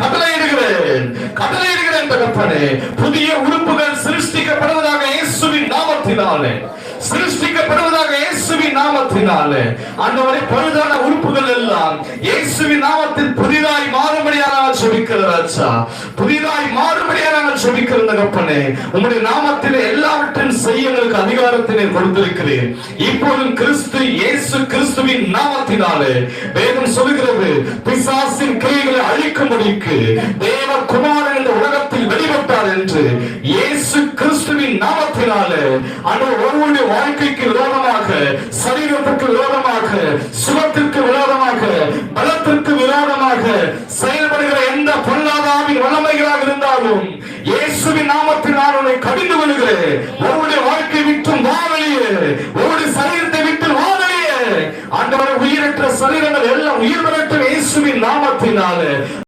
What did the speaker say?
கட்டளையிடுகிறேன், கட்டளையிடுகிறேன் தகப்பனே. புதிய உறுப்புகள் சிருஷ்டிக்கப்படுவதாக இயேசுவின் நாமத்தினாலே, சிருஷ்டிக்கப்படுவதாக இயேசுவின் நாமத்தினாலே. ஆண்டவரே, பழுதான உறுப்புகள் எல்லாம் இயேசுவின் நாமத்தில் புதிதாய் மாறும்படியாக நான் ஜெபிக்கிறேன் ராஜா. புதிதாய் மாறும்படியாக நான் ஜெபிக்கிறேன் தகப்பனே. உம்முடைய நாமத்திலே எல்லாவற்றையும் செய்ய எங்களுக்கு அதிகாரத்தினை கொடுத்திருக்கிறேன். இப்போதும் கிறிஸ்து இயேசு கிறிஸ்துவின் நாமத்தினாலே வேதம் சொல்கிறது, பிசாசின் கிரியைகளை அழிக்கும்படிக்கு தேவகுமாரன் இந்த உலகத்தில் வெளிப்பட்டார் என்று. இயேசு கிறிஸ்துவின் நாமத்தினாலே ஒவ்வொரு வாழ்க்கைக்கு விரோதமாக, சரீரத்திற்கு விரோதமாக, சுகத்திற்கு விரோதமாக, பலத்திற்கு விரோதமாக செயல்படுகிற எந்த பொல்லாதாவின் வல்லமைகளாக இருந்தாலும் இயேசுவின் நாமத்தில் நான் உன்னை கடிந்து கொள்கிறேன். ஒவ்வொரு வாழ்க்கை விட்டு வா வெளியே, ஒவ்வொரு சரீரத்தை விட்டு வா வெளியே. ஆண்டவரே, உயிரற்ற சரீரங்கள் எல்லாம் உயிர் பெறட்டும் இயேசுவின் நாமத்தினாலே.